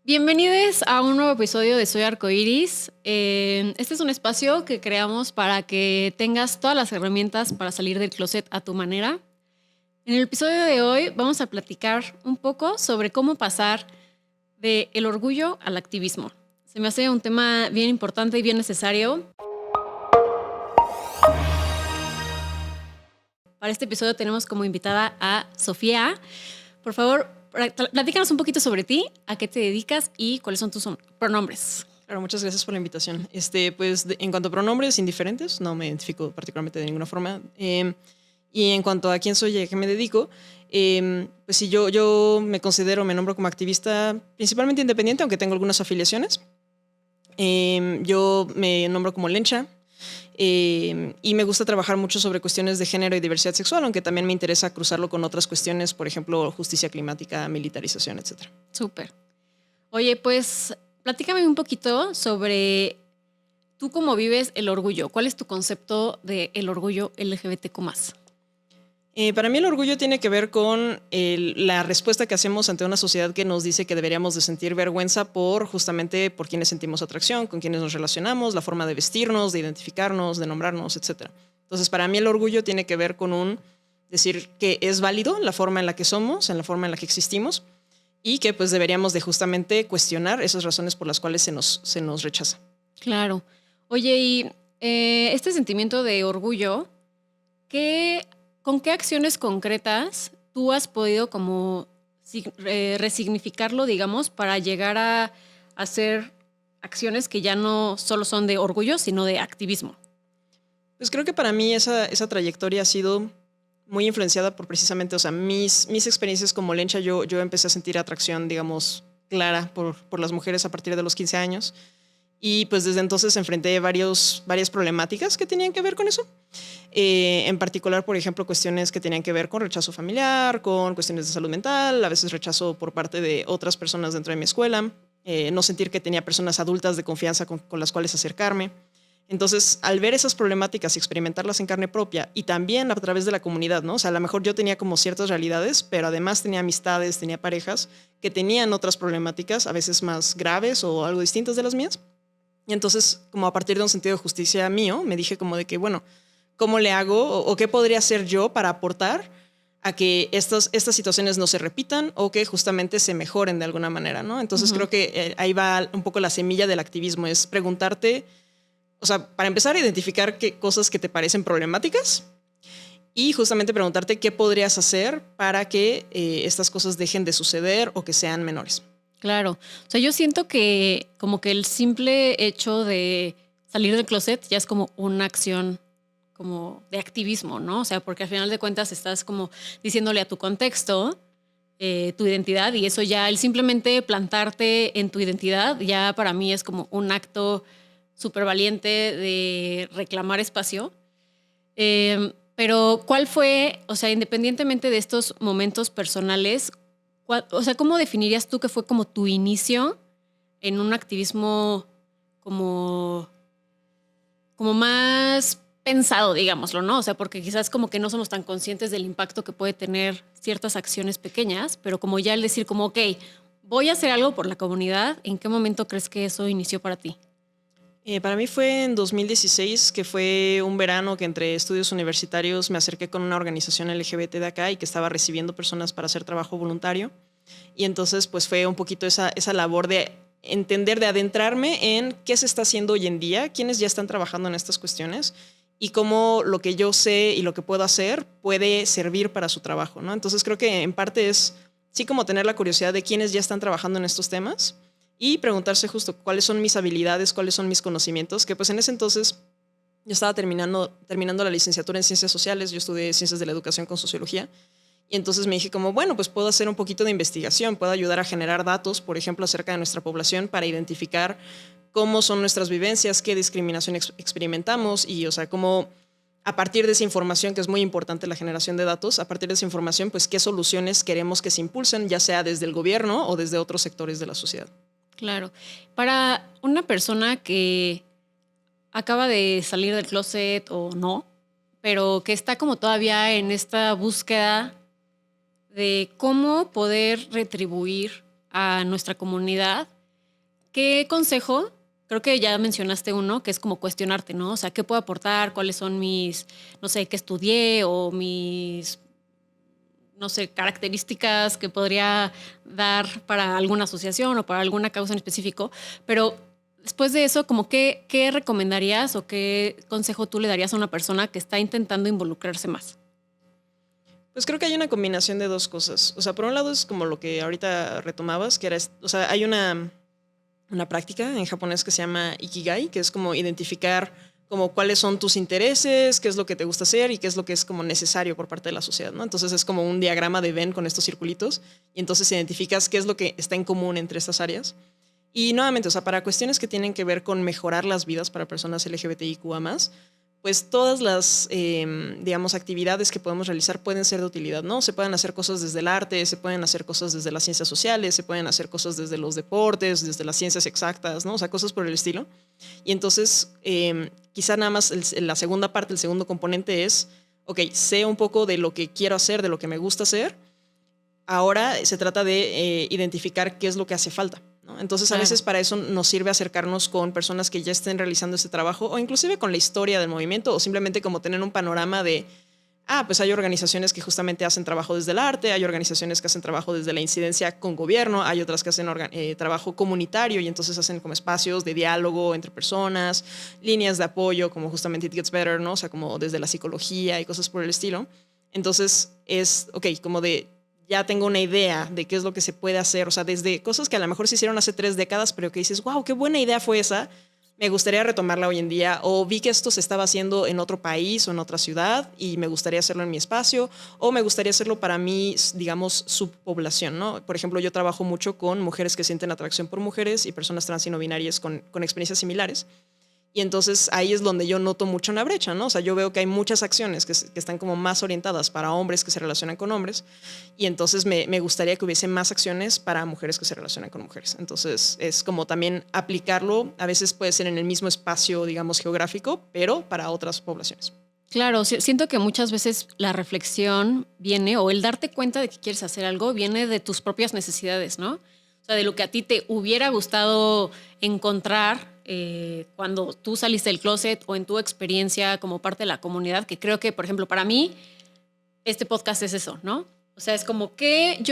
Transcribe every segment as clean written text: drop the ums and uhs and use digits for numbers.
Bienvenidos a un nuevo episodio de Soy Arcoiris. Este es un espacio que creamos para que tengas todas las herramientas para salir del closet a tu manera. En el episodio de hoy vamos a platicar un poco sobre cómo pasar del orgullo al activismo. Se me hace un tema bien importante y bien necesario. Para este episodio tenemos como invitada a Sofía. Por favor, platícanos un poquito sobre ti, a qué te dedicas y cuáles son tus pronombres. Claro, muchas gracias por la invitación. En cuanto a pronombres indiferentes, no me identifico particularmente de ninguna forma. Y en cuanto a quién soy y a qué me dedico, pues sí, yo me nombro como activista principalmente independiente, aunque tengo algunas afiliaciones. Yo me nombro como Lencha. Y me gusta trabajar mucho sobre cuestiones de género y diversidad sexual, aunque también me interesa cruzarlo con otras cuestiones, por ejemplo, justicia climática, militarización, etc. Súper. Oye, pues platícame un poquito sobre tú cómo vives el orgullo. ¿Cuál es tu concepto del orgullo LGBTQ+? Para mí el orgullo tiene que ver con la respuesta que hacemos ante una sociedad que nos dice que deberíamos de sentir vergüenza justamente por quienes sentimos atracción, con quienes nos relacionamos, la forma de vestirnos, de identificarnos, de nombrarnos, etc. Entonces, para mí el orgullo tiene que ver con decir que es válido la forma en la que somos, en la forma en la que existimos, y que pues deberíamos de justamente cuestionar esas razones por las cuales se nos rechaza. Claro. Oye, y este sentimiento de orgullo, ¿con qué acciones concretas tú has podido como resignificarlo, digamos, para llegar a hacer acciones que ya no solo son de orgullo, sino de activismo? Pues creo que para mí esa trayectoria ha sido muy influenciada por precisamente, o sea, mis experiencias como Lencha. Yo empecé a sentir atracción, digamos, clara por las mujeres a partir de los 15 años. Y pues desde entonces enfrenté varias problemáticas que tenían que ver con eso. En particular, por ejemplo, cuestiones que tenían que ver con rechazo familiar, con cuestiones de salud mental, a veces rechazo por parte de otras personas dentro de mi escuela, no sentir que tenía personas adultas de confianza con las cuales acercarme. Entonces, al ver esas problemáticas y experimentarlas en carne propia y también a través de la comunidad, ¿no? O sea, a lo mejor yo tenía como ciertas realidades, pero además tenía amistades, tenía parejas que tenían otras problemáticas, a veces más graves o algo distintas de las mías. Y entonces, como a partir de un sentido de justicia mío, me dije como de que, bueno, ¿cómo le hago o qué podría hacer yo para aportar a que estas situaciones no se repitan o que justamente se mejoren de alguna manera, ¿no? Entonces creo que ahí va un poco la semilla del activismo, es preguntarte, o sea, para empezar a identificar qué cosas que te parecen problemáticas y justamente preguntarte qué podrías hacer para que estas cosas dejen de suceder o que sean menores. Claro. O sea, yo siento que como que el simple hecho de salir del closet ya es como una acción como de activismo, ¿no? O sea, porque al final de cuentas estás como diciéndole a tu contexto tu identidad, y eso ya, el simplemente plantarte en tu identidad, ya para mí es como un acto súper valiente de reclamar espacio. Pero ¿cuál fue, o sea, independientemente de estos momentos personales, o sea, ¿cómo definirías tú que fue como tu inicio en un activismo como más pensado, digámoslo, ¿no? O sea, porque quizás como que no somos tan conscientes del impacto que puede tener ciertas acciones pequeñas, pero como ya el decir como, ok, voy a hacer algo por la comunidad, ¿en qué momento crees que eso inició para ti? Para mí fue en 2016, que fue un verano que entre estudios universitarios me acerqué con una organización LGBT de acá y que estaba recibiendo personas para hacer trabajo voluntario. Y entonces pues fue un poquito esa labor de entender, de adentrarme en qué se está haciendo hoy en día, quiénes ya están trabajando en estas cuestiones y cómo lo que yo sé y lo que puedo hacer puede servir para su trabajo, ¿no? Entonces creo que en parte es sí como tener la curiosidad de quiénes ya están trabajando en estos temas y preguntarse justo cuáles son mis habilidades, cuáles son mis conocimientos, que pues en ese entonces yo estaba terminando la licenciatura en Ciencias Sociales, yo estudié Ciencias de la Educación con Sociología, y entonces me dije como, bueno, pues puedo hacer un poquito de investigación, puedo ayudar a generar datos, por ejemplo, acerca de nuestra población para identificar cómo son nuestras vivencias, qué discriminación experimentamos y, o sea, cómo a partir de esa información, que es muy importante la generación de datos, a partir de esa información, pues qué soluciones queremos que se impulsen, ya sea desde el gobierno o desde otros sectores de la sociedad. Claro. Para una persona que acaba de salir del closet o no, pero que está como todavía en esta búsqueda de cómo poder retribuir a nuestra comunidad, ¿qué consejo? Creo que ya mencionaste uno, que es como cuestionarte, ¿no? O sea, ¿qué puedo aportar? ¿Cuáles son mis, no sé, qué estudié o mis, no sé, características que podría dar para alguna asociación o para alguna causa en específico? Pero después de eso, como qué recomendarías o qué consejo tú le darías a una persona que está intentando involucrarse más? Pues creo que hay una combinación de dos cosas. O sea, por un lado es como lo que ahorita retomabas, que era, o sea, hay una práctica en japonés que se llama Ikigai, que es como identificar como cuáles son tus intereses, qué es lo que te gusta hacer y qué es lo que es como necesario por parte de la sociedad, ¿no? Entonces es como un diagrama de Venn con estos circulitos y entonces identificas qué es lo que está en común entre estas áreas. Y nuevamente, o sea, para cuestiones que tienen que ver con mejorar las vidas para personas LGBTIQA+, pues todas las, digamos, actividades que podemos realizar pueden ser de utilidad, ¿no? Se pueden hacer cosas desde el arte, se pueden hacer cosas desde las ciencias sociales, se pueden hacer cosas desde los deportes, desde las ciencias exactas, ¿no? O sea, cosas por el estilo. Y entonces, quizá nada más la segunda parte, el segundo componente es, ok, sé un poco de lo que quiero hacer, de lo que me gusta hacer. Ahora se trata de identificar qué es lo que hace falta, ¿no? Entonces, a veces para eso nos sirve acercarnos con personas que ya estén realizando este trabajo o inclusive con la historia del movimiento o simplemente como tener un panorama de, pues hay organizaciones que justamente hacen trabajo desde el arte, hay organizaciones que hacen trabajo desde la incidencia con gobierno, hay otras que hacen trabajo comunitario y entonces hacen como espacios de diálogo entre personas, líneas de apoyo como justamente It Gets Better, ¿no? O sea, como desde la psicología y cosas por el estilo. Entonces es, ok, como de ya tengo una idea de qué es lo que se puede hacer, o sea, desde cosas que a lo mejor se hicieron hace 3 décadas, pero que dices, wow, qué buena idea fue esa, me gustaría retomarla hoy en día, o vi que esto se estaba haciendo en otro país o en otra ciudad y me gustaría hacerlo en mi espacio, o me gustaría hacerlo para mi, digamos, subpoblación, ¿no? Por ejemplo, yo trabajo mucho con mujeres que sienten atracción por mujeres y personas trans y no binarias con experiencias similares. Y entonces ahí es donde yo noto mucho una brecha, ¿no? O sea, yo veo que hay muchas acciones que están como más orientadas para hombres que se relacionan con hombres y entonces me gustaría que hubiese más acciones para mujeres que se relacionan con mujeres. Entonces es como también aplicarlo, a veces puede ser en el mismo espacio, digamos, geográfico, pero para otras poblaciones. Claro, siento que muchas veces la reflexión viene, o el darte cuenta de que quieres hacer algo, viene de tus propias necesidades, ¿no? O sea, de lo que a ti te hubiera gustado encontrar cuando tú saliste del closet o en tu experiencia como parte de la comunidad, que creo que, por ejemplo, para mí, este podcast es eso, ¿no? O sea, es como que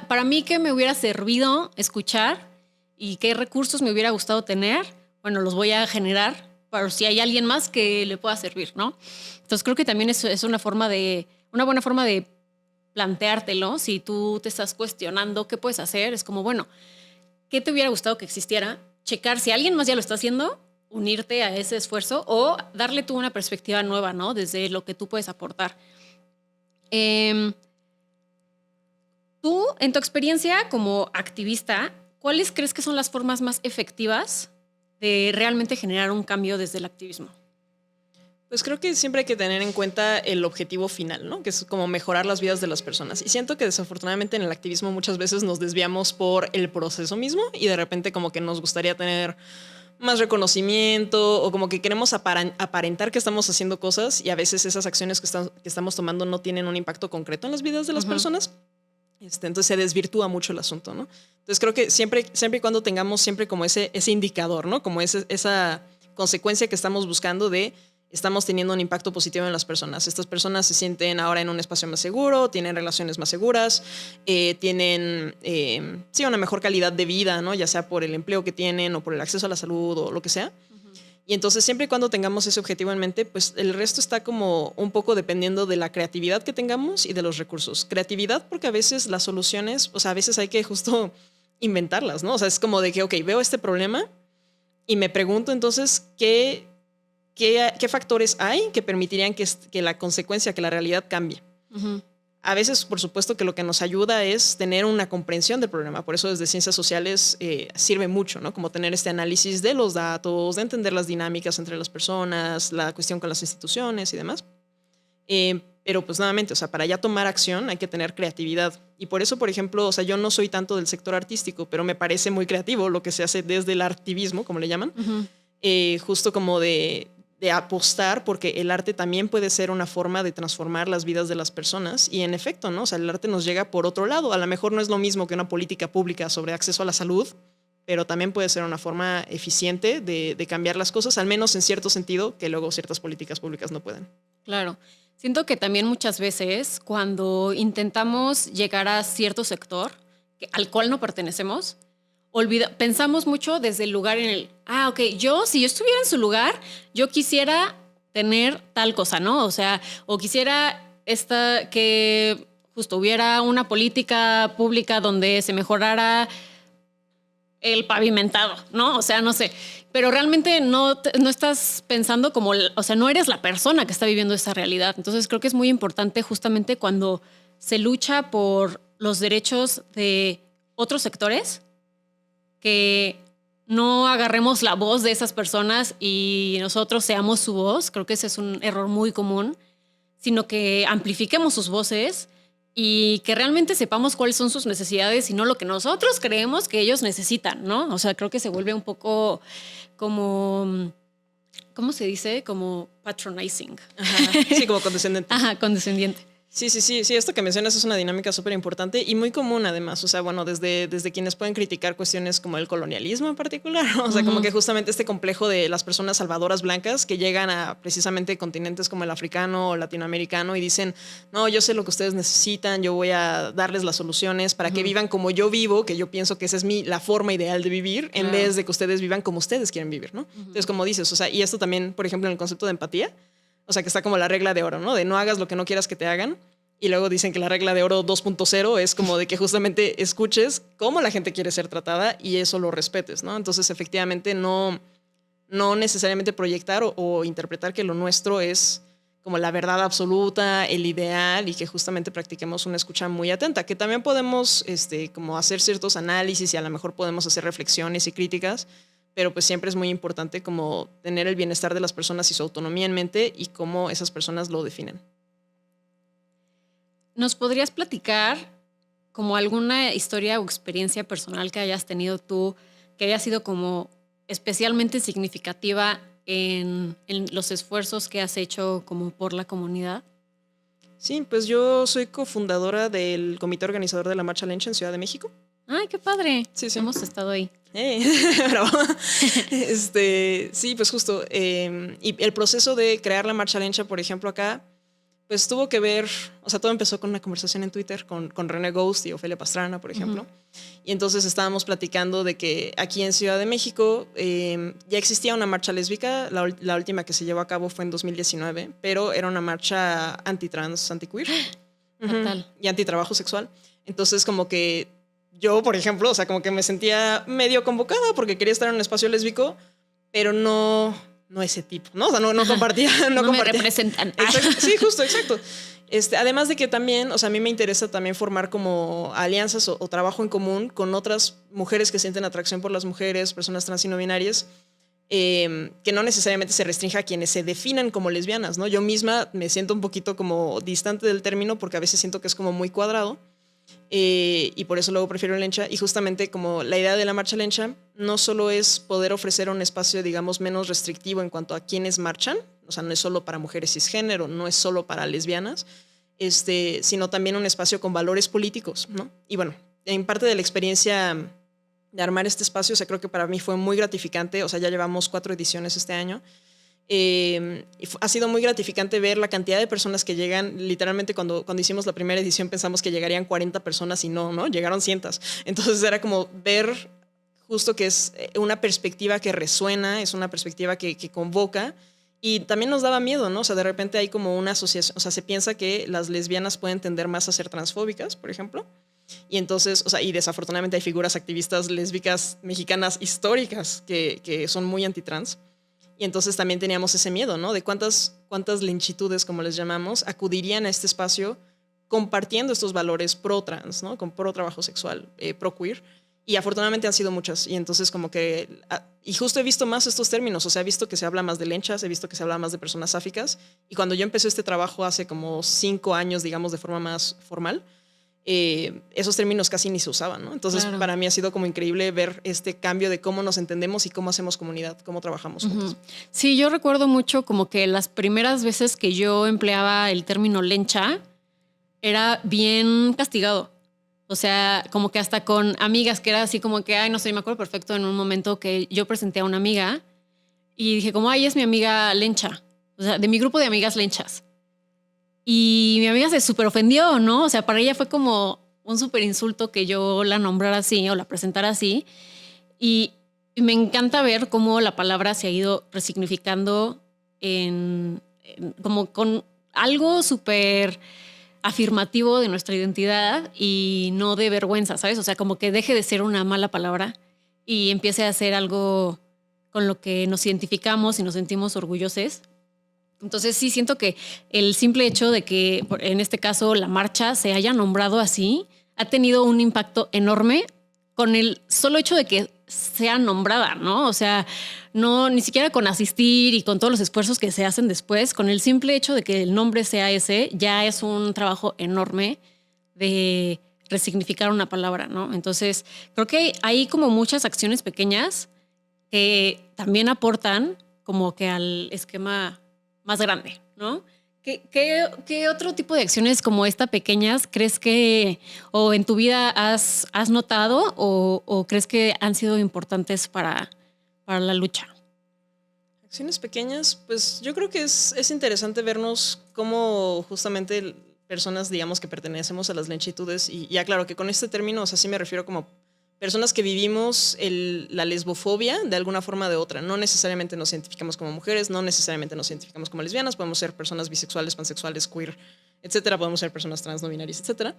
para mí, que me hubiera servido escuchar y qué recursos me hubiera gustado tener, bueno, los voy a generar para si hay alguien más que le pueda servir, ¿no? Entonces creo que también es una buena forma de planteártelo. Si tú te estás cuestionando qué puedes hacer, es como, bueno, ¿qué te hubiera gustado que existiera? Checar si alguien más ya lo está haciendo, unirte a ese esfuerzo o darle tú una perspectiva nueva, ¿no? Desde lo que tú puedes aportar. Tú, en tu experiencia como activista, ¿cuáles crees que son las formas más efectivas de realmente generar un cambio desde el activismo? Pues creo que siempre hay que tener en cuenta el objetivo final, ¿no? Que es como mejorar las vidas de las personas. Y siento que desafortunadamente en el activismo muchas veces nos desviamos por el proceso mismo y de repente como que nos gustaría tener más reconocimiento o como que queremos aparentar que estamos haciendo cosas y a veces esas acciones que estamos tomando no tienen un impacto concreto en las vidas de las personas. Entonces se desvirtúa mucho el asunto, ¿no? Entonces creo que siempre y cuando tengamos siempre como ese indicador, ¿no? Como esa consecuencia que estamos buscando de estamos teniendo un impacto positivo en las personas. Estas personas se sienten ahora en un espacio más seguro, tienen relaciones más seguras, tienen sí, una mejor calidad de vida, ¿no? Ya sea por el empleo que tienen o por el acceso a la salud o lo que sea. Y entonces siempre y cuando tengamos ese objetivo en mente, pues el resto está como un poco dependiendo de la creatividad que tengamos y de los recursos. Creatividad porque a veces las soluciones, o sea, a veces hay que justo inventarlas, ¿no? O sea, es como de que, ok, veo este problema y me pregunto entonces qué factores hay que permitirían que la consecuencia, que la realidad cambie. Uh-huh. A veces, por supuesto, que lo que nos ayuda es tener una comprensión del problema. Por eso desde ciencias sociales sirve mucho, ¿no? Como tener este análisis de los datos, de entender las dinámicas entre las personas, la cuestión con las instituciones y demás. Pero pues nuevamente, o sea, para ya tomar acción hay que tener creatividad. Y por eso, por ejemplo, o sea, yo no soy tanto del sector artístico, pero me parece muy creativo lo que se hace desde el artivismo, como le llaman. Uh-huh. Justo como de apostar, porque el arte también puede ser una forma de transformar las vidas de las personas. Y en efecto, ¿no? O sea, el arte nos llega por otro lado. A lo mejor no es lo mismo que una política pública sobre acceso a la salud, pero también puede ser una forma eficiente de cambiar las cosas, al menos en cierto sentido, que luego ciertas políticas públicas no pueden. Claro. Siento que también muchas veces cuando intentamos llegar a cierto sector al cual no pertenecemos, pensamos mucho desde el lugar en el, ok, si yo estuviera en su lugar, yo quisiera tener tal cosa, ¿no? O sea, o quisiera que justo hubiera una política pública donde se mejorara el pavimentado, ¿no? O sea, no sé. Pero realmente no estás pensando como, o sea, no eres la persona que está viviendo esa realidad. Entonces creo que es muy importante justamente cuando se lucha por los derechos de otros sectores, que no agarremos la voz de esas personas y nosotros seamos su voz. Creo que ese es un error muy común, sino que amplifiquemos sus voces y que realmente sepamos cuáles son sus necesidades y no lo que nosotros creemos que ellos necesitan, ¿no? O sea, creo que se vuelve un poco como, ¿cómo se dice? Como patronizing. Ajá. Sí, como condescendiente. Ajá, condescendiente. Sí, esto que mencionas es una dinámica súper importante y muy común además, o sea, bueno, desde quienes pueden criticar cuestiones como el colonialismo en particular, ¿no? O sea, como que justamente este complejo de las personas salvadoras blancas que llegan a precisamente continentes como el africano o latinoamericano y dicen, no, yo sé lo que ustedes necesitan, yo voy a darles las soluciones para que vivan como yo vivo, que yo pienso que esa es la forma ideal de vivir, en vez de que ustedes vivan como ustedes quieren vivir, ¿no? Entonces, como dices, o sea, y esto también, por ejemplo, en el concepto de empatía, o sea, que está como la regla de oro, ¿no? De no hagas lo que no quieras que te hagan. Y luego dicen que la regla de oro 2.0 es como de que justamente escuches cómo la gente quiere ser tratada y eso lo respetes, ¿no? Entonces, efectivamente, no necesariamente proyectar o interpretar que lo nuestro es como la verdad absoluta, el ideal, y que justamente practiquemos una escucha muy atenta, que también podemos como hacer ciertos análisis y a lo mejor podemos hacer reflexiones y críticas, pero pues siempre es muy importante como tener el bienestar de las personas y su autonomía en mente y cómo esas personas lo definen. ¿Nos podrías platicar como alguna historia o experiencia personal que hayas tenido tú, que haya sido como especialmente significativa en los esfuerzos que has hecho como por la comunidad? Sí, pues yo soy cofundadora del comité organizador de la Marcha Lencha en Ciudad de México. ¡Ay, qué padre! Sí. Hemos estado ahí. Bravo. Sí, pues justo. Y el proceso de crear la Marcha Lencha, por ejemplo, acá, pues tuvo que ver, o sea, todo empezó con una conversación en Twitter con René Ghost y Ofelia Pastrana, por ejemplo. Y entonces estábamos platicando de que aquí en Ciudad de México ya existía una marcha lésbica, la última que se llevó a cabo fue en 2019, pero era una marcha antitrans, antiqueer. Y antitrabajo sexual. Entonces como que yo, por ejemplo, o sea, como que me sentía medio convocada porque quería estar en un espacio lésbico, pero no ese tipo, ¿no? O sea, no compartía. No compartía. Me representan. Exacto. Sí, justo, exacto. Además de que también, o sea, a mí me interesa también formar como alianzas o trabajo en común con otras mujeres que sienten atracción por las mujeres, personas trans y no binarias, que no necesariamente se restrinja a quienes se definan como lesbianas, ¿no? Yo misma me siento un poquito como distante del término porque a veces siento que es como muy cuadrado. Y por eso luego prefiero Lencha. Y justamente como la idea de la Marcha Lencha no solo es poder ofrecer un espacio, digamos, menos restrictivo en cuanto a quienes marchan, o sea, no es solo para mujeres cisgénero, no es solo para lesbianas, sino también un espacio con valores políticos, ¿no? Y bueno, en parte de la experiencia de armar este espacio, o sea, creo que para mí fue muy gratificante, o sea, ya llevamos 4 ediciones este año. Y ha sido muy gratificante ver la cantidad de personas que llegan. Literalmente cuando hicimos la primera edición pensamos que llegarían 40 personas y no, llegaron cientos. Entonces era como ver justo que es una perspectiva que resuena, es una perspectiva que convoca. Y también nos daba miedo, ¿no? O sea, de repente hay como una asociación, o sea, se piensa que las lesbianas pueden tender más a ser transfóbicas, por ejemplo. Y entonces, o sea, y desafortunadamente hay figuras activistas lésbicas mexicanas históricas que son muy antitrans. Y entonces también teníamos ese miedo, ¿no? De cuántas lenchitudes, como les llamamos, acudirían a este espacio compartiendo estos valores pro-trans, ¿no? Con pro-trabajo sexual, pro-queer. Y afortunadamente han sido muchas. Y entonces como que... Y justo he visto más estos términos. O sea, he visto que se habla más de lenchas, he visto que se habla más de personas sáficas. Y cuando yo empecé este trabajo hace como 5 años, digamos, de forma más formal, esos términos casi ni se usaban, ¿no? Entonces, claro, para mí ha sido como increíble ver este cambio de cómo nos entendemos y cómo hacemos comunidad, cómo trabajamos juntos. Sí, yo recuerdo mucho como que las primeras veces que yo empleaba el término lencha era bien castigado. O sea, como que hasta con amigas, que era así como que, ay, no sé, me acuerdo perfecto en un momento que yo presenté a una amiga y dije como, ay, es mi amiga Lencha. O sea, de mi grupo de amigas lenchas. Y mi amiga se súper ofendió, ¿no? O sea, para ella fue como un súper insulto que yo la nombrara así o la presentara así. Y me encanta ver cómo la palabra se ha ido resignificando como con algo súper afirmativo de nuestra identidad y no de vergüenza, ¿sabes? O sea, como que deje de ser una mala palabra y empiece a ser algo con lo que nos identificamos y nos sentimos orgullosos. Entonces sí siento que el simple hecho de que en este caso la marcha se haya nombrado así ha tenido un impacto enorme con el solo hecho de que sea nombrada, ¿no? O sea, no ni siquiera con asistir y con todos los esfuerzos que se hacen después, con el simple hecho de que el nombre sea ese, ya es un trabajo enorme de resignificar una palabra, ¿no? Entonces, creo que hay como muchas acciones pequeñas que también aportan como que al esquema más grande, ¿no? ¿Qué otro tipo de acciones como esta pequeñas crees que o en tu vida has notado o crees que han sido importantes para la lucha? Acciones pequeñas, pues yo creo que es interesante vernos cómo justamente personas, digamos, que pertenecemos a las lenchitudes, y ya claro que con este término, o sea, sí me refiero como personas que vivimos la lesbofobia de alguna forma o de otra. No necesariamente nos identificamos como mujeres, no necesariamente nos identificamos como lesbianas, podemos ser personas bisexuales, pansexuales, queer, etcétera, podemos ser personas trans, no binarias, etcétera.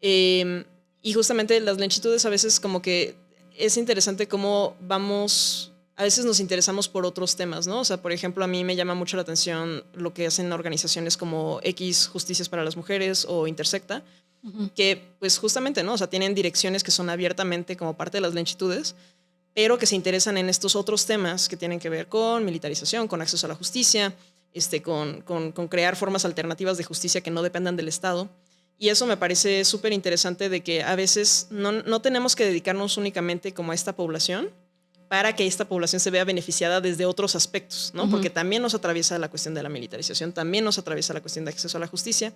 Y justamente las lenchitudes a veces como que es interesante cómo vamos, a veces nos interesamos por otros temas, ¿no? O sea, por ejemplo, a mí me llama mucho la atención lo que hacen organizaciones como X Justicias para las Mujeres o Intersecta, que pues justamente, ¿no? O sea, tienen direcciones que son abiertamente como parte de las lenchitudes, pero que se interesan en estos otros temas que tienen que ver con militarización, con acceso a la justicia, con crear formas alternativas de justicia que no dependan del Estado. Y eso me parece súper interesante, de que a veces no tenemos que dedicarnos únicamente como a esta población para que esta población se vea beneficiada desde otros aspectos, ¿no? Porque también nos atraviesa la cuestión de la militarización, también nos atraviesa la cuestión de acceso a la justicia.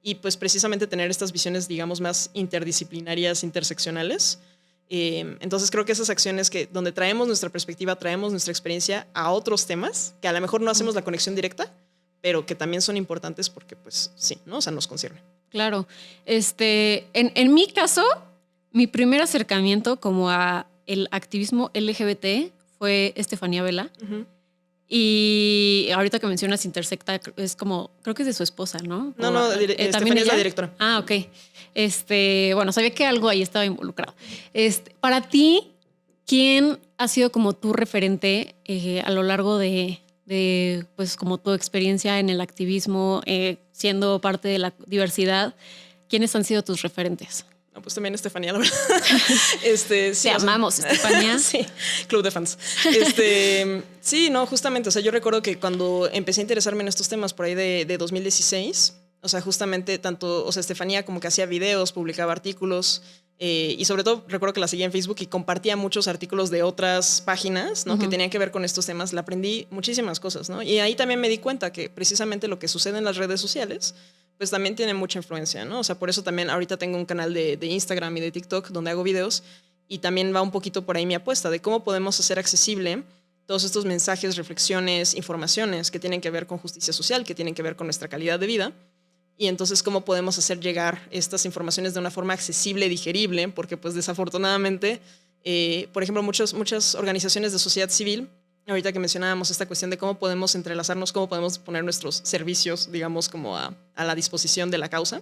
Y pues precisamente tener estas visiones, digamos, más interdisciplinarias, interseccionales. Entonces creo que esas acciones donde traemos nuestra perspectiva, traemos nuestra experiencia a otros temas, que a lo mejor no hacemos la conexión directa, pero que también son importantes porque pues sí, ¿no? O sea, nos concierne. Claro. En mi caso, mi primer acercamiento como a el activismo LGBT fue Estefanía Vela. Y ahorita que mencionas Intersecta, es como, creo que es de su esposa, ¿no? No, Estefanía es la directora. Ah, ok. Bueno, sabía que algo ahí estaba involucrado. Para ti, ¿quién ha sido como tu referente a lo largo de pues como tu experiencia en el activismo, siendo parte de la diversidad? ¿Quiénes han sido tus referentes? No, pues también Estefanía, la verdad. Sí, te amamos, Estefanía. Sí, club de fans. Sí, no, justamente, o sea, yo recuerdo que cuando empecé a interesarme en estos temas por ahí de 2016, o sea, justamente tanto, o sea, Estefanía como que hacía videos, publicaba artículos, y sobre todo recuerdo que la seguía en Facebook y compartía muchos artículos de otras páginas, ¿no? Que tenían que ver con estos temas. Le aprendí muchísimas cosas, ¿no? Y ahí también me di cuenta que precisamente lo que sucede en las redes sociales pues también tiene mucha influencia, ¿no? O sea, por eso también ahorita tengo un canal de Instagram y de TikTok donde hago videos, y también va un poquito por ahí mi apuesta de cómo podemos hacer accesible todos estos mensajes, reflexiones, informaciones que tienen que ver con justicia social, que tienen que ver con nuestra calidad de vida. Y entonces, ¿cómo podemos hacer llegar estas informaciones de una forma accesible, digerible? Porque pues desafortunadamente, por ejemplo, muchas organizaciones de sociedad civil, ahorita que mencionábamos esta cuestión de cómo podemos entrelazarnos, cómo podemos poner nuestros servicios, digamos, como a la disposición de la causa,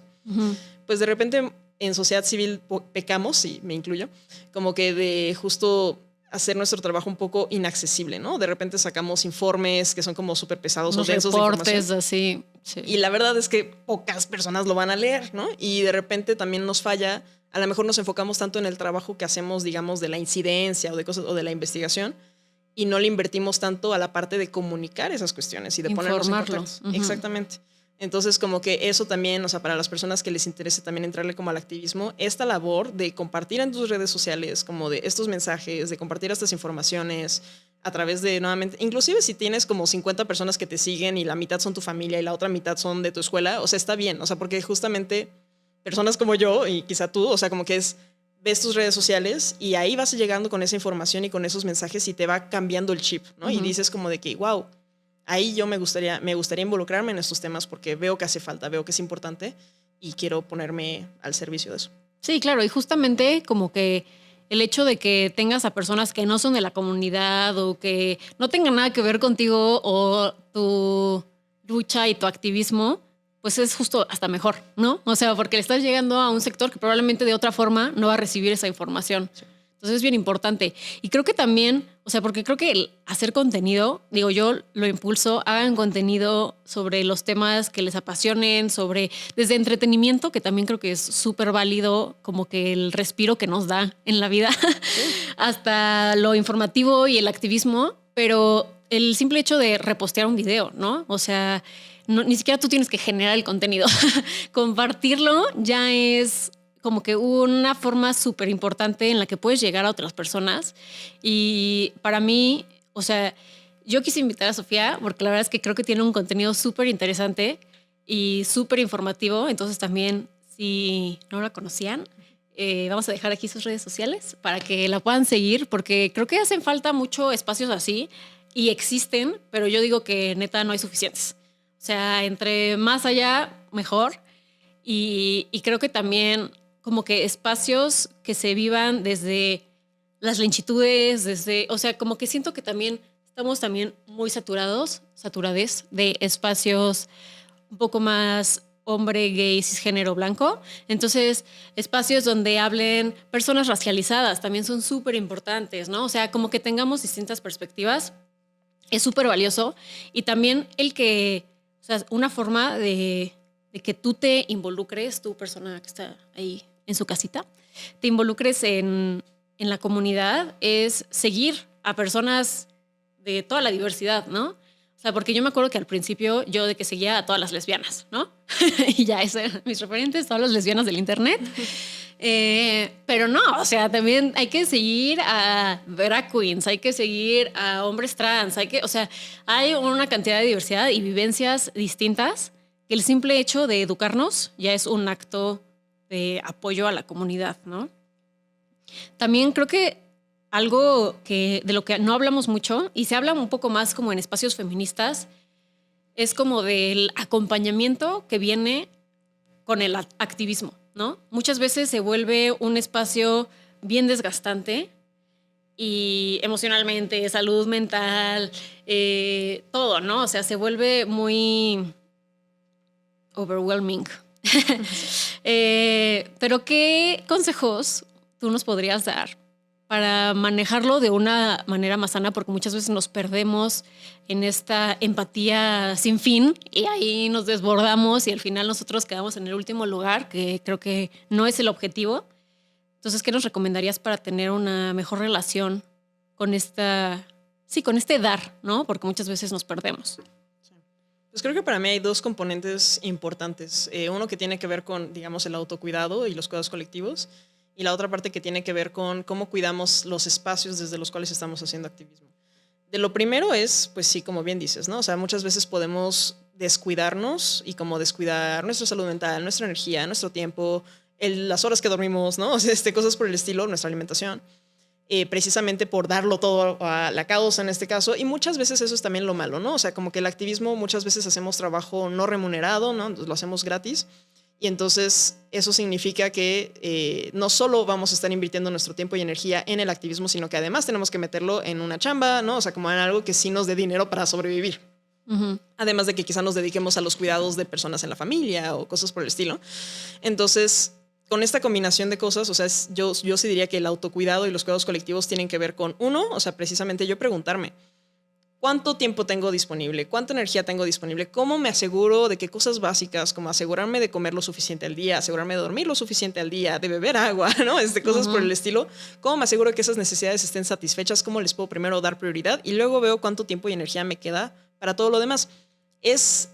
pues de repente en sociedad civil pecamos, y me incluyo, como que de justo hacer nuestro trabajo un poco inaccesible, ¿no? De repente sacamos informes que son como súper pesados o densos de información. Reportes así. Sí. Y la verdad es que pocas personas lo van a leer, ¿no? Y de repente también nos falla, a lo mejor nos enfocamos tanto en el trabajo que hacemos, digamos, de la incidencia o de cosas o de la investigación, y no le invertimos tanto a la parte de comunicar esas cuestiones y de ponernos en contacto. Exactamente. Entonces, como que eso también, o sea, para las personas que les interese también entrarle como al activismo, esta labor de compartir en tus redes sociales, como de estos mensajes, de compartir estas informaciones a través de, nuevamente, inclusive si tienes como 50 personas que te siguen y la mitad son tu familia y la otra mitad son de tu escuela, o sea, está bien, o sea, porque justamente personas como yo y quizá tú, o sea, como que ves tus redes sociales y ahí vas llegando con esa información y con esos mensajes y te va cambiando el chip, ¿no? Y dices como de que, wow, ahí yo me gustaría involucrarme en estos temas porque veo que hace falta, veo que es importante y quiero ponerme al servicio de eso. Sí, claro, y justamente como que el hecho de que tengas a personas que no son de la comunidad o que no tengan nada que ver contigo o tu lucha y tu activismo, pues es justo hasta mejor, ¿no? O sea, porque le estás llegando a un sector que probablemente de otra forma no va a recibir esa información. Sí. Entonces es bien importante. Y creo que también, o sea, porque creo que el hacer contenido, digo, yo lo impulso, hagan contenido sobre los temas que les apasionen, sobre desde entretenimiento, que también creo que es súper válido, como que el respiro que nos da en la vida, hasta lo informativo y el activismo, pero el simple hecho de repostear un video, ¿no? O sea, ni siquiera tú tienes que generar el contenido. Compartirlo ya es como que una forma súper importante en la que puedes llegar a otras personas. Y para mí, o sea, yo quise invitar a Sofía porque la verdad es que creo que tiene un contenido súper interesante y súper informativo. Entonces también, si no la conocían, vamos a dejar aquí sus redes sociales para que la puedan seguir, porque creo que hacen falta mucho espacios así y existen, pero yo digo que neta no hay suficientes. O sea, entre más allá, mejor. Y creo que también como que espacios que se vivan desde las lentitudes, desde, o sea, como que siento que también estamos también muy saturades de espacios un poco más hombre, gay, cisgénero, blanco. Entonces, espacios donde hablen personas racializadas también son súper importantes, ¿no? O sea, como que tengamos distintas perspectivas es súper valioso. Y también el que, o sea, una forma de que tú te involucres, tu persona que está ahí en su casita, te involucres en la comunidad es seguir a personas de toda la diversidad, ¿no? O sea, porque yo me acuerdo que al principio yo de que seguía a todas las lesbianas, ¿no? Y ya esos eran mis referentes, todas las lesbianas del internet. Pero no, o sea, también hay que seguir a drag queens, hay que seguir a hombres trans, o sea, hay una cantidad de diversidad y vivencias distintas que el simple hecho de educarnos ya es un acto de apoyo a la comunidad, ¿no? También creo que algo que de lo que no hablamos mucho y se habla un poco más como en espacios feministas es como del acompañamiento que viene con el activismo, ¿no? Muchas veces se vuelve un espacio bien desgastante y emocionalmente, salud mental, todo, ¿no? O sea, se vuelve muy overwhelming. Pero ¿qué consejos tú nos podrías dar para manejarlo de una manera más sana? Porque muchas veces nos perdemos en esta empatía sin fin y ahí nos desbordamos y al final nosotros quedamos en el último lugar, que creo que no es el objetivo. Entonces, ¿qué nos recomendarías para tener una mejor relación con con este dar, ¿no? Porque muchas veces nos perdemos. Pues creo que para mí hay dos componentes importantes. Uno que tiene que ver con, digamos, el autocuidado y los cuidados colectivos, y la otra parte que tiene que ver con cómo cuidamos los espacios desde los cuales estamos haciendo activismo. De lo primero es, pues sí, como bien dices, ¿no? O sea, muchas veces podemos descuidarnos y como descuidar nuestra salud mental, nuestra energía, nuestro tiempo, las horas que dormimos, ¿no? O sea, cosas por el estilo, nuestra alimentación. Precisamente por darlo todo a la causa en este caso, y muchas veces eso es también lo malo, ¿no? O sea, como que el activismo muchas veces hacemos trabajo no remunerado, ¿no? Entonces, lo hacemos gratis, y entonces eso significa que no solo vamos a estar invirtiendo nuestro tiempo y energía en el activismo, sino que además tenemos que meterlo en una chamba, ¿no? O sea, como en algo que sí nos dé dinero para sobrevivir. Uh-huh. Además de que quizá nos dediquemos a los cuidados de personas en la familia o cosas por el estilo. Entonces, con esta combinación de cosas, o sea, yo sí diría que el autocuidado y los cuidados colectivos tienen que ver con uno, o sea, precisamente yo preguntarme, ¿cuánto tiempo tengo disponible? ¿Cuánta energía tengo disponible? ¿Cómo me aseguro de que cosas básicas como asegurarme de comer lo suficiente al día, asegurarme de dormir lo suficiente al día, de beber agua, ¿no? Cosas por el estilo. ¿Cómo me aseguro que esas necesidades estén satisfechas? ¿Cómo les puedo primero dar prioridad? Y luego veo cuánto tiempo y energía me queda para todo lo demás. Es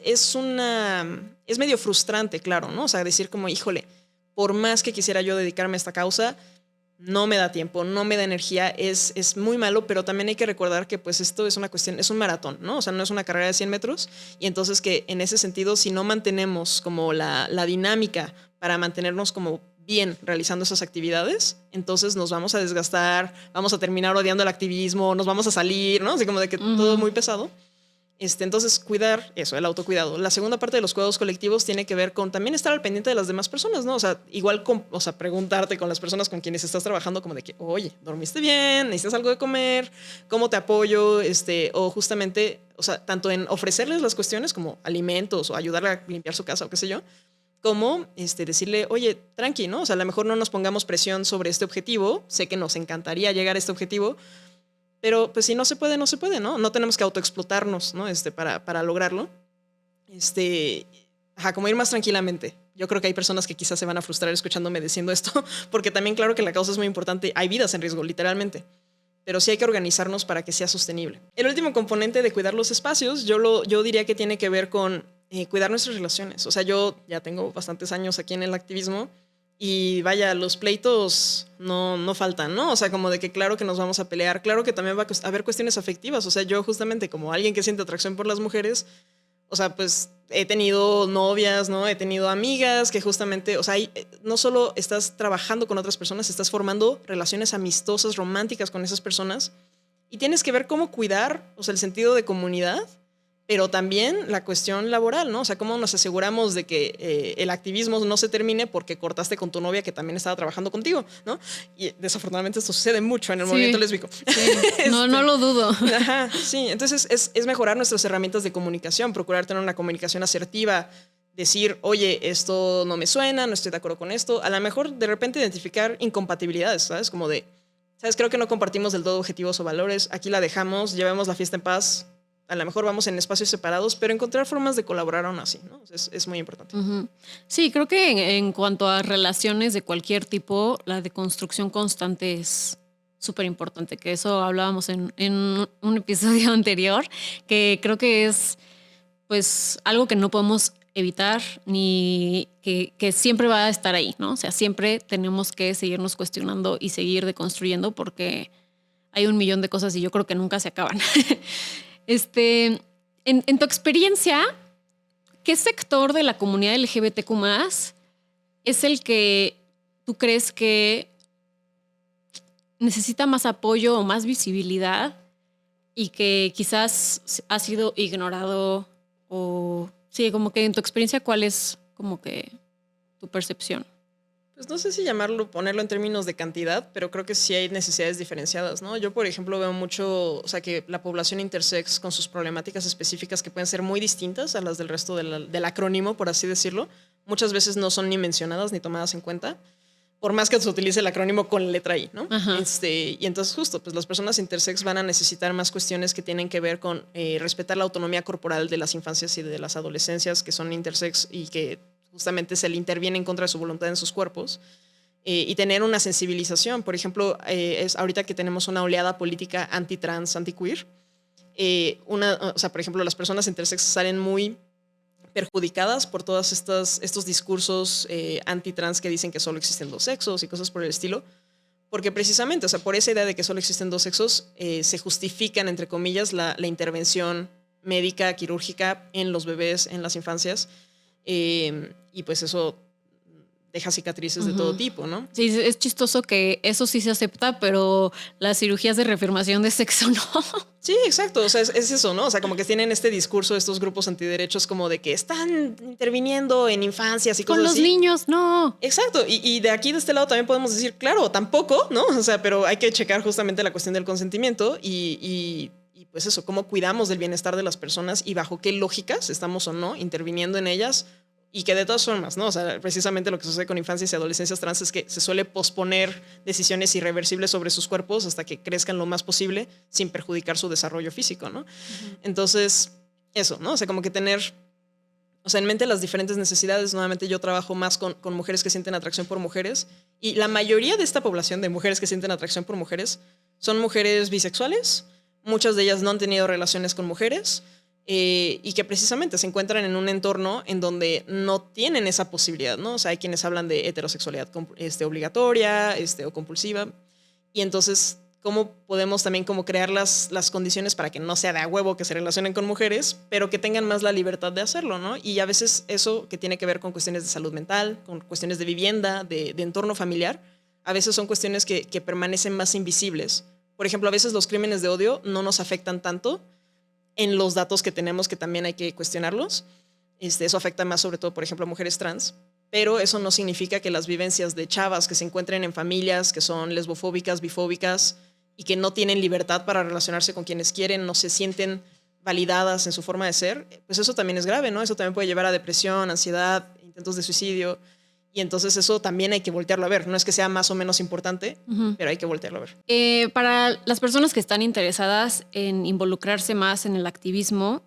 medio frustrante, claro, ¿no? O sea, decir como, híjole, por más que quisiera yo dedicarme a esta causa, no me da tiempo, no me da energía, es muy malo, pero también hay que recordar que pues esto es una cuestión, es un maratón, ¿no? O sea, no es una carrera de 100 metros, y entonces que en ese sentido, si no mantenemos como la dinámica para mantenernos como bien realizando esas actividades, entonces nos vamos a desgastar, vamos a terminar odiando el activismo, nos vamos a salir, ¿no? Así como de que todo muy pesado. Entonces, cuidar eso, el autocuidado. La segunda parte de los cuidados colectivos tiene que ver con también estar al pendiente de las demás personas, ¿no? O sea, igual, preguntarte con las personas con quienes estás trabajando como de que, oye, ¿dormiste bien? ¿Necesitas algo de comer? ¿Cómo te apoyo? O justamente, o sea, tanto en ofrecerles las cuestiones como alimentos o ayudarle a limpiar su casa o qué sé yo, como decirle, oye, tranqui, ¿no? O sea, a lo mejor no nos pongamos presión sobre este objetivo. Sé que nos encantaría llegar a este objetivo, pero pues si no se puede, no se puede, ¿no? No tenemos que autoexplotarnos, ¿no? Para lograrlo. Como ir más tranquilamente. Yo creo que hay personas que quizás se van a frustrar escuchándome diciendo esto, porque también claro que la causa es muy importante. Hay vidas en riesgo, literalmente. Pero sí hay que organizarnos para que sea sostenible. El último componente de cuidar los espacios, yo diría que tiene que ver con cuidar nuestras relaciones. O sea, yo ya tengo bastantes años aquí en el activismo y vaya, los pleitos no faltan, ¿no? O sea, como de que claro que nos vamos a pelear, claro que también va a haber cuestiones afectivas. O sea, yo justamente como alguien que siente atracción por las mujeres, o sea, pues he tenido novias, ¿no? He tenido amigas que justamente, o sea, no solo estás trabajando con otras personas, estás formando relaciones amistosas, románticas con esas personas y tienes que ver cómo cuidar, o sea, el sentido de comunidad, pero también la cuestión laboral, ¿no? O sea, cómo nos aseguramos de que el activismo no se termine porque cortaste con tu novia que también estaba trabajando contigo, ¿no? Y desafortunadamente esto sucede mucho en el movimiento lésbico. Sí. No lo dudo. Ajá, sí. Entonces es mejorar nuestras herramientas de comunicación, procurar tener una comunicación asertiva, decir, oye, esto no me suena, no estoy de acuerdo con esto. A lo mejor de repente identificar incompatibilidades, ¿sabes? Como de, ¿sabes? Creo que no compartimos del todo objetivos o valores. Aquí la dejamos, llevemos la fiesta en paz. A lo mejor vamos en espacios separados, pero encontrar formas de colaborar aún así, ¿no? Es muy importante. Sí, creo que en cuanto a relaciones de cualquier tipo, la deconstrucción constante es súper importante, que eso hablábamos en un episodio anterior, que creo que es pues algo que no podemos evitar ni que siempre va a estar ahí, ¿no? O sea, siempre tenemos que seguirnos cuestionando y seguir deconstruyendo porque hay un millón de cosas y yo creo que nunca se acaban. En tu experiencia, ¿qué sector de la comunidad LGBTQ+ es el que tú crees que necesita más apoyo o más visibilidad y que quizás ha sido ignorado? O sí, como que en tu experiencia, ¿cuál es como que tu percepción? Pues no sé si ponerlo en términos de cantidad, pero creo que sí hay necesidades diferenciadas, ¿no? Yo, por ejemplo, veo mucho, o sea, que la población intersex con sus problemáticas específicas que pueden ser muy distintas a las del resto del acrónimo, por así decirlo, muchas veces no son ni mencionadas ni tomadas en cuenta, por más que se utilice el acrónimo con la letra I, ¿no? Y entonces justo, pues las personas intersex van a necesitar más cuestiones que tienen que ver con respetar la autonomía corporal de las infancias y de las adolescencias que son intersex y que justamente se le interviene en contra de su voluntad en sus cuerpos, y tener una sensibilización. Por ejemplo, es ahorita que tenemos una oleada política anti-trans, anti-queer, o sea, por ejemplo, las personas intersex salen muy perjudicadas por todos estos discursos anti-trans que dicen que solo existen dos sexos y cosas por el estilo, porque precisamente, o sea, por esa idea de que solo existen dos sexos, se justifican, entre comillas, la intervención médica, quirúrgica en los bebés, en las infancias, y pues eso deja cicatrices de todo tipo, ¿no? Sí, es chistoso que eso sí se acepta, pero las cirugías de reafirmación de sexo no. Sí, exacto, o sea, es eso, ¿no? O sea, como que tienen este discurso estos grupos antiderechos como de que están interviniendo en infancias y cosas así. Con los niños, no. Exacto, y de aquí, de este lado, también podemos decir, claro, tampoco, ¿no? O sea, pero hay que checar justamente la cuestión del consentimiento y pues eso, cómo cuidamos del bienestar de las personas y bajo qué lógicas estamos o no interviniendo en ellas. Y que de todas formas, ¿no? O sea, precisamente lo que sucede con infancias y adolescencias trans es que se suele posponer decisiones irreversibles sobre sus cuerpos hasta que crezcan lo más posible sin perjudicar su desarrollo físico, ¿no? Entonces, eso, ¿no? O sea, como que tener, o sea, en mente las diferentes necesidades. Nuevamente yo trabajo más con mujeres que sienten atracción por mujeres y la mayoría de esta población de mujeres que sienten atracción por mujeres son mujeres bisexuales. Muchas de ellas no han tenido relaciones con mujeres. Y que precisamente se encuentran en un entorno en donde no tienen esa posibilidad, ¿no? O sea, hay quienes hablan de heterosexualidad obligatoria o compulsiva, y entonces cómo podemos también como crear las condiciones para que no sea de a huevo que se relacionen con mujeres, pero que tengan más la libertad de hacerlo, ¿no? Y a veces eso que tiene que ver con cuestiones de salud mental, con cuestiones de vivienda, de entorno familiar, a veces son cuestiones que permanecen más invisibles. Por ejemplo, a veces los crímenes de odio no nos afectan tanto en los datos que tenemos, que también hay que cuestionarlos. Eso afecta más sobre todo, por ejemplo, a mujeres trans, pero eso no significa que las vivencias de chavas que se encuentren en familias que son lesbofóbicas, bifóbicas y que no tienen libertad para relacionarse con quienes quieren, no se sienten validadas en su forma de ser, pues eso también es grave, ¿no? Eso también puede llevar a depresión, ansiedad, intentos de suicidio. Y entonces eso también hay que voltearlo a ver. No es que sea más o menos importante, pero hay que voltearlo a ver. Para las personas que están interesadas en involucrarse más en el activismo,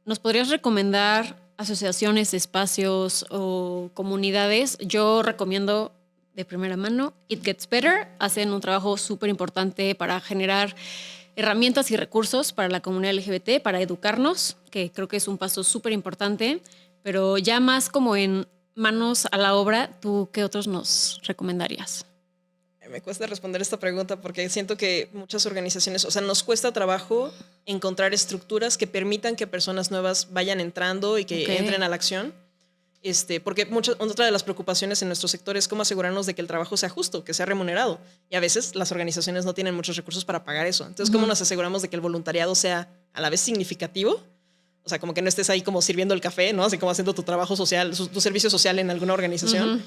¿nos podrías recomendar asociaciones, espacios o comunidades? Yo recomiendo de primera mano It Gets Better. Hacen un trabajo súper importante para generar herramientas y recursos para la comunidad LGBT, para educarnos, que creo que es un paso súper importante, pero ya más como en manos a la obra, ¿tú qué otros nos recomendarías? Me cuesta responder esta pregunta porque siento que muchas organizaciones, o sea, nos cuesta trabajo encontrar estructuras que permitan que personas nuevas vayan entrando y que entren a la acción. Porque otra de las preocupaciones en nuestro sector es cómo asegurarnos de que el trabajo sea justo, que sea remunerado. Y a veces las organizaciones no tienen muchos recursos para pagar eso. Entonces, ¿cómo nos aseguramos de que el voluntariado sea a la vez significativo? O sea, como que no estés ahí como sirviendo el café, ¿no? Así como haciendo tu trabajo social, tu servicio social en alguna organización,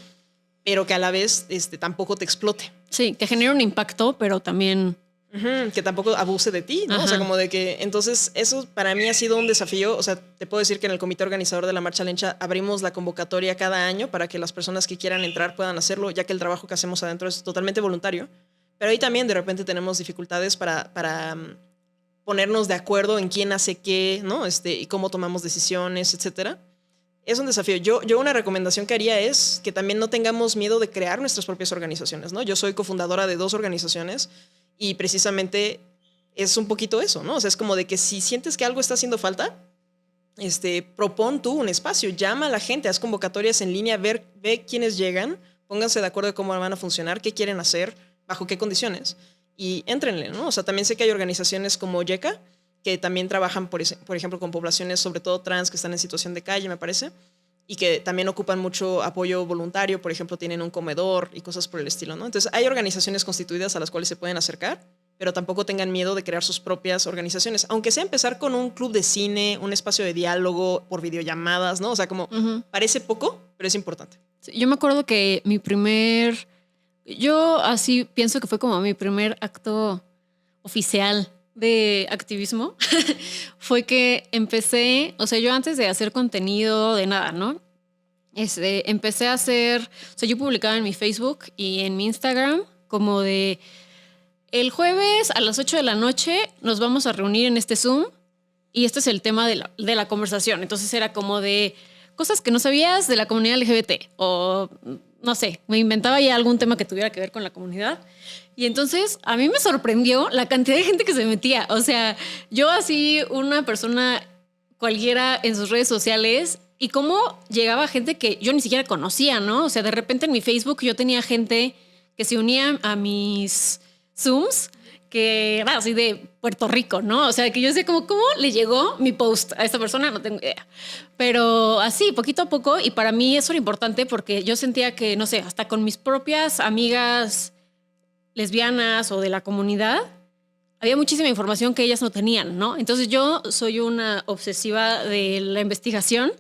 pero que a la vez tampoco te explote. Sí, que genere un impacto, pero también... que tampoco abuse de ti, ¿no? O sea, como de que... Entonces, eso para mí ha sido un desafío. O sea, te puedo decir que en el comité organizador de la Marcha Lencha abrimos la convocatoria cada año para que las personas que quieran entrar puedan hacerlo, ya que el trabajo que hacemos adentro es totalmente voluntario. Pero ahí también de repente tenemos dificultades para ponernos de acuerdo en quién hace qué, ¿no? Y cómo tomamos decisiones, etcétera. Es un desafío. Yo una recomendación que haría es que también no tengamos miedo de crear nuestras propias organizaciones, ¿no? Yo soy cofundadora de 2 organizaciones y precisamente es un poquito eso, ¿no? O sea, es como de que si sientes que algo está haciendo falta, propon tú un espacio, llama a la gente, haz convocatorias en línea, ve quiénes llegan, pónganse de acuerdo de cómo van a funcionar, qué quieren hacer, bajo qué condiciones y éntrenle, ¿no? O sea, también sé que hay organizaciones como YECA que también trabajan, por ejemplo, con poblaciones, sobre todo trans, que están en situación de calle, me parece, y que también ocupan mucho apoyo voluntario. Por ejemplo, tienen un comedor y cosas por el estilo, ¿no? Entonces, hay organizaciones constituidas a las cuales se pueden acercar, pero tampoco tengan miedo de crear sus propias organizaciones, aunque sea empezar con un club de cine, un espacio de diálogo por videollamadas, ¿no? O sea, como parece poco, pero es importante. Sí, yo me acuerdo que yo así pienso que fue como mi primer acto oficial de activismo fue que empecé, o sea, yo antes de hacer contenido de nada, ¿no? Empecé a hacer, o sea, yo publicaba en mi Facebook y en mi Instagram como de el jueves a las 8 de la noche nos vamos a reunir en este Zoom y este es el tema de la conversación. Entonces era como de cosas que no sabías de la comunidad LGBT o no sé, me inventaba ya algún tema que tuviera que ver con la comunidad. Y entonces a mí me sorprendió la cantidad de gente que se metía. O sea, yo así una persona cualquiera en sus redes sociales y cómo llegaba gente que yo ni siquiera conocía, ¿no? O sea, de repente en mi Facebook yo tenía gente que se unía a mis Zooms que era así de Puerto Rico, ¿no? O sea, que yo sé ¿cómo le llegó mi post a esta persona? No tengo idea. Pero así, poquito a poco, y para mí eso era importante porque yo sentía que, no sé, hasta con mis propias amigas lesbianas o de la comunidad, había muchísima información que ellas no tenían, ¿no? Entonces yo soy una obsesiva de la investigación,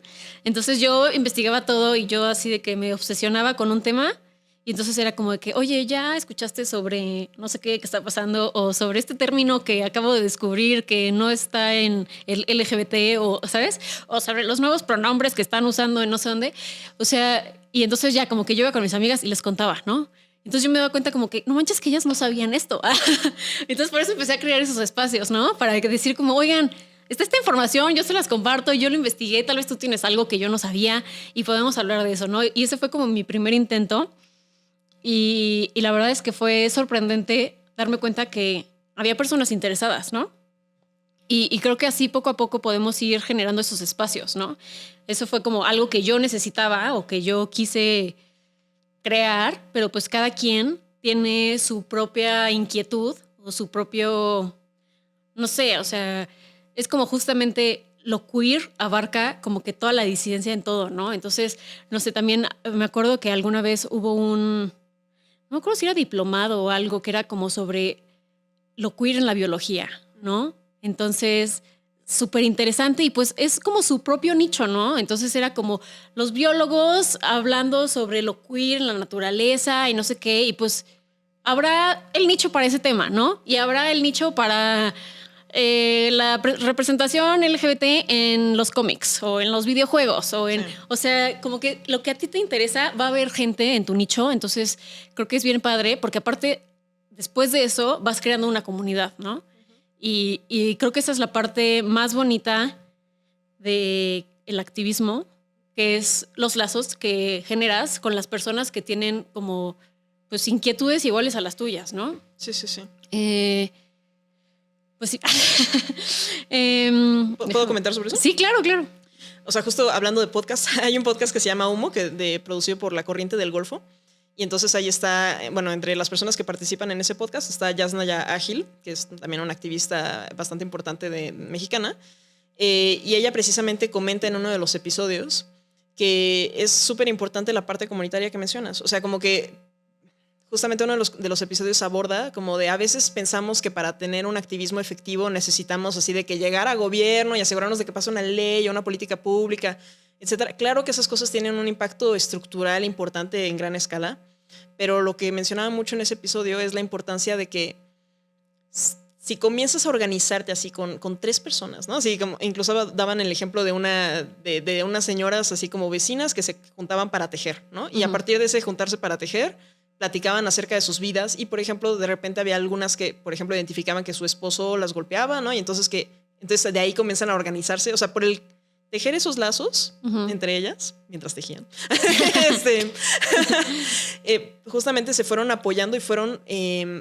entonces yo investigaba todo y yo así de que me obsesionaba con un tema. Y entonces era como de que, oye, ¿ya escuchaste sobre no sé qué está pasando? O sobre este término que acabo de descubrir que no está en el LGBT, o ¿sabes? O sobre los nuevos pronombres que están usando en no sé dónde. O sea, y entonces ya como que yo iba con mis amigas y les contaba, ¿no? Entonces yo me daba cuenta como que, no manches que ellas no sabían esto. Entonces por eso empecé a crear esos espacios, ¿no? Para decir como, oigan, está esta información, yo se las comparto, yo lo investigué, tal vez tú tienes algo que yo no sabía y podemos hablar de eso, ¿no? Y ese fue como mi primer intento. Y la verdad es que fue sorprendente darme cuenta que había personas interesadas, ¿no? Y creo que así poco a poco podemos ir generando esos espacios, ¿no? Eso fue como algo que yo necesitaba o que yo quise crear, pero pues cada quien tiene su propia inquietud o su propio, no sé, o sea, es como justamente lo queer abarca como que toda la disidencia en todo, ¿no? Entonces, no sé, también me acuerdo que alguna vez hubo no me acuerdo si era diplomado o algo que era como sobre lo queer en la biología, ¿no? Entonces, súper interesante y pues es como su propio nicho, ¿no? Entonces era como los biólogos hablando sobre lo queer en la naturaleza y no sé qué, y pues habrá el nicho para ese tema, ¿no? Y habrá el nicho para la representación LGBT en los cómics o en los videojuegos o sea, como que lo que a ti te interesa va a haber gente en tu nicho, entonces creo que es bien padre porque aparte después de eso vas creando una comunidad, ¿no? Y creo que esa es la parte más bonita del activismo, que es los lazos que generas con las personas que tienen como pues inquietudes iguales a las tuyas, ¿no? Sí, sí, sí. Pues sí. ¿Puedo comentar sobre eso? Sí, claro, claro. O sea, justo hablando de podcast, hay un podcast que se llama Humo, producido por La Corriente del Golfo. Y entonces ahí está, bueno, entre las personas que participan en ese podcast está Yasnaya Ágil, que es también una activista bastante importante mexicana. Y ella precisamente comenta en uno de los episodios que es súper importante la parte comunitaria que mencionas. O sea, como que justamente uno de los episodios aborda como de a veces pensamos que para tener un activismo efectivo necesitamos así de que llegar a gobierno y asegurarnos de que pasa una ley o una política pública, etcétera. Claro que esas cosas tienen un impacto estructural importante en gran escala, pero lo que mencionaba mucho en ese episodio es la importancia de que si comienzas a organizarte así con 3 personas, ¿no? Así como incluso daban el ejemplo de unas señoras así como vecinas que se juntaban para tejer, ¿no? Y a partir de ese juntarse para tejer, platicaban acerca de sus vidas y, por ejemplo, de repente había algunas que, por ejemplo, identificaban que su esposo las golpeaba, ¿no? Y entonces de ahí comienzan a organizarse, o sea, por el tejer esos lazos entre ellas, mientras tejían, justamente se fueron apoyando y fueron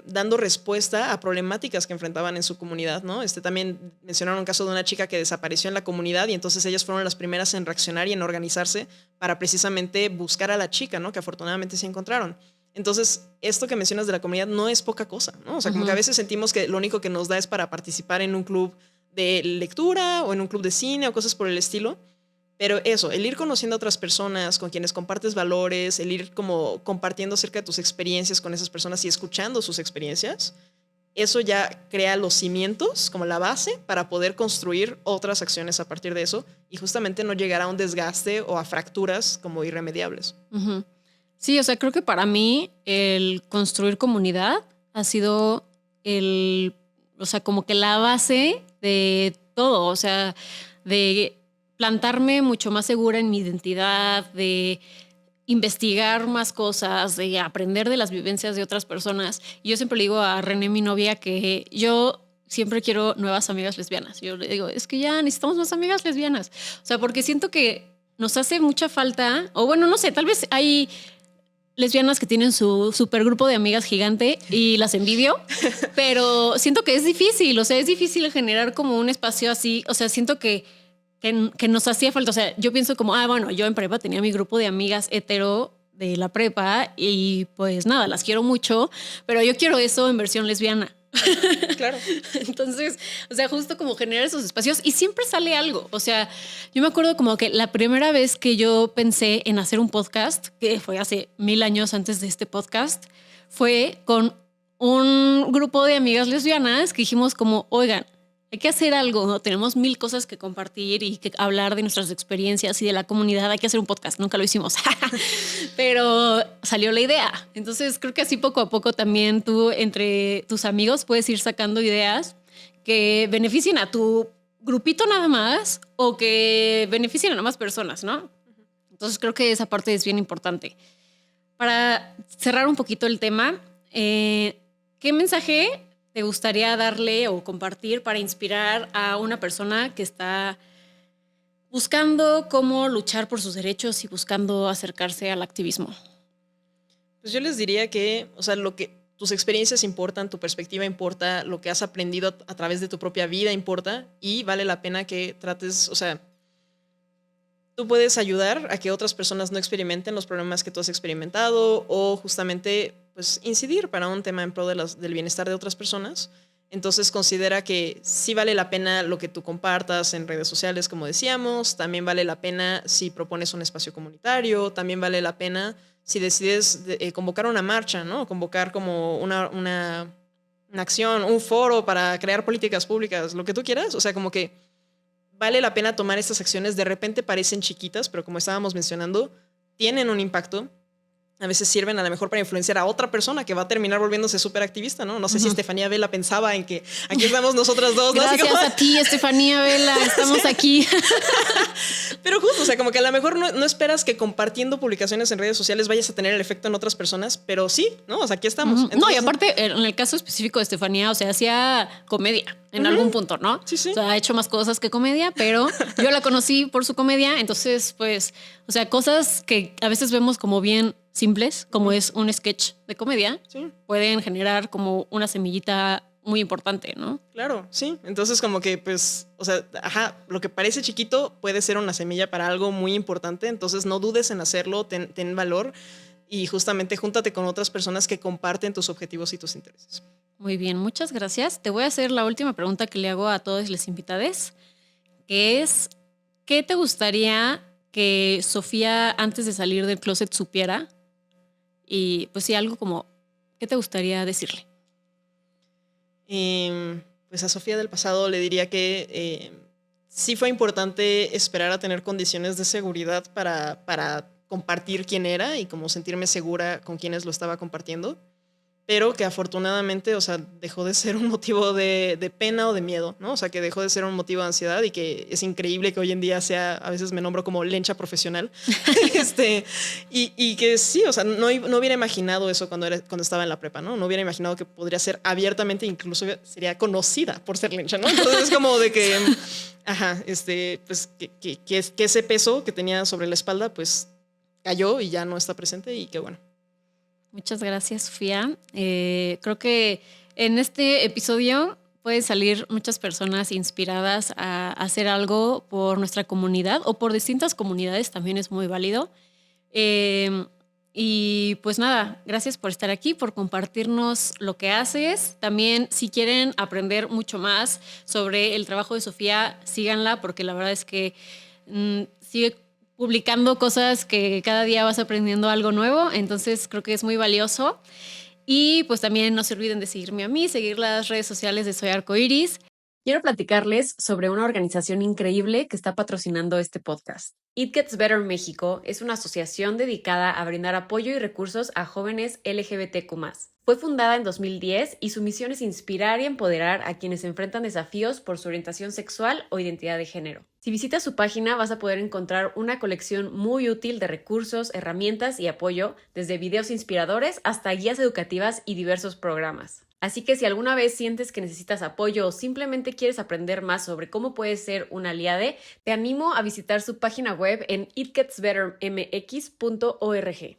dando respuesta a problemáticas que enfrentaban en su comunidad, ¿no? También mencionaron un caso de una chica que desapareció en la comunidad y entonces ellas fueron las primeras en reaccionar y en organizarse para precisamente buscar a la chica, ¿no? Que afortunadamente se encontraron. Entonces, esto que mencionas de la comunidad no es poca cosa, ¿no? O sea, como que a veces sentimos que lo único que nos da es para participar en un club de lectura o en un club de cine o cosas por el estilo. Pero eso, el ir conociendo a otras personas con quienes compartes valores, el ir como compartiendo acerca de tus experiencias con esas personas y escuchando sus experiencias, eso ya crea los cimientos, como la base, para poder construir otras acciones a partir de eso y justamente no llegar a un desgaste o a fracturas como irremediables. Sí, o sea, creo que para mí el construir comunidad ha sido o sea, como que la base de todo, o sea, de plantarme mucho más segura en mi identidad, de investigar más cosas, de aprender de las vivencias de otras personas. Y yo siempre le digo a René, mi novia, que yo siempre quiero nuevas amigas lesbianas. Yo le digo, es que ya necesitamos más amigas lesbianas. O sea, porque siento que nos hace mucha falta, o bueno, no sé, tal vez hay lesbianas que tienen su supergrupo de amigas gigante y las envidio, pero siento que es difícil, o sea, es difícil generar como un espacio así, o sea, siento que nos hacía falta, o sea, yo pienso como, bueno, yo en prepa tenía mi grupo de amigas hetero de la prepa y pues nada, las quiero mucho, pero yo quiero eso en versión lesbiana. Claro. Entonces, o sea, justo como generar esos espacios y siempre sale algo. O sea, yo me acuerdo como que la primera vez que yo pensé en hacer un podcast, que fue hace 1000 años antes de este podcast, fue con un grupo de amigas lesbianas que dijimos como, oigan, hay que hacer algo, ¿no? Tenemos 1000 cosas que compartir y que hablar de nuestras experiencias y de la comunidad. Hay que hacer un podcast. Nunca lo hicimos, pero salió la idea. Entonces creo que así poco a poco también tú entre tus amigos puedes ir sacando ideas que beneficien a tu grupito nada más o que beneficien a más personas, ¿no? Entonces creo que esa parte es bien importante. Para cerrar un poquito el tema, ¿qué mensaje te gustaría darle o compartir para inspirar a una persona que está buscando cómo luchar por sus derechos y buscando acercarse al activismo? Pues yo les diría que, o sea, tus experiencias importan, tu perspectiva importa, lo que has aprendido a través de tu propia vida importa y vale la pena que trates, o sea, tú puedes ayudar a que otras personas no experimenten los problemas que tú has experimentado o justamente pues, incidir para un tema en pro del bienestar de otras personas. Entonces considera que sí vale la pena lo que tú compartas en redes sociales, como decíamos, también vale la pena si propones un espacio comunitario, también vale la pena si decides convocar una marcha, ¿no? Convocar como una acción, un foro para crear políticas públicas, lo que tú quieras. O sea, como que vale la pena tomar estas acciones. De repente parecen chiquitas, pero como estábamos mencionando, tienen un impacto. A veces sirven a lo mejor para influenciar a otra persona que va a terminar volviéndose súper activista, ¿no? No sé si Estefanía Vela pensaba en que aquí estamos nosotras dos, ¿no? Gracias a ti, Estefanía Vela, estamos aquí. Pero justo, o sea, como que a lo mejor no esperas que compartiendo publicaciones en redes sociales vayas a tener el efecto en otras personas, pero sí, ¿no? O sea, aquí estamos. Entonces, no, y aparte, en el caso específico de Estefanía, o sea, hacía comedia en algún punto, ¿no? Sí, sí. O sea, ha hecho más cosas que comedia, pero yo la conocí por su comedia, entonces, pues, o sea, cosas que a veces vemos como bien simples, como es un sketch de comedia, sí, pueden generar como una semillita muy importante, ¿no? Claro, sí. Entonces como que pues, o sea, lo que parece chiquito puede ser una semilla para algo muy importante, entonces no dudes en hacerlo, ten valor y justamente júntate con otras personas que comparten tus objetivos y tus intereses. Muy bien, muchas gracias. Te voy a hacer la última pregunta que le hago a todos los invitados, que es, ¿qué te gustaría que Sofía antes de salir del closet supiera? Y pues sí, algo como, ¿qué te gustaría decirle? Pues a Sofía del pasado le diría que sí fue importante esperar a tener condiciones de seguridad para compartir quién era y como sentirme segura con quienes lo estaba compartiendo, pero que afortunadamente, o sea, dejó de ser un motivo de pena o de miedo, ¿no? O sea, que dejó de ser un motivo de ansiedad y que es increíble que hoy en día sea, a veces me nombro como lencha profesional, y que sí, o sea, no hubiera imaginado eso cuando estaba en la prepa, ¿no? No hubiera imaginado que podría ser abiertamente, incluso sería conocida por ser lencha, ¿no? Entonces es como de que, pues que ese peso que tenía sobre la espalda, pues cayó y ya no está presente y qué bueno. Muchas gracias, Sofía. Creo que en este episodio pueden salir muchas personas inspiradas a hacer algo por nuestra comunidad o por distintas comunidades, también es muy válido. Y pues nada, gracias por estar aquí, por compartirnos lo que haces. También, si quieren aprender mucho más sobre el trabajo de Sofía, síganla, porque la verdad es que sigue publicando cosas que cada día vas aprendiendo algo nuevo, entonces creo que es muy valioso. Y pues también no se olviden de seguirme a mí, seguir las redes sociales de Soy Arcoiris. Quiero platicarles sobre una organización increíble que está patrocinando este podcast. It Gets Better México es una asociación dedicada a brindar apoyo y recursos a jóvenes LGBTQ+. Fue fundada en 2010 y su misión es inspirar y empoderar a quienes enfrentan desafíos por su orientación sexual o identidad de género. Si visitas su página vas a poder encontrar una colección muy útil de recursos, herramientas y apoyo, desde videos inspiradores hasta guías educativas y diversos programas. Así que si alguna vez sientes que necesitas apoyo o simplemente quieres aprender más sobre cómo puedes ser un aliade, te animo a visitar su página web en itgetsbettermx.org.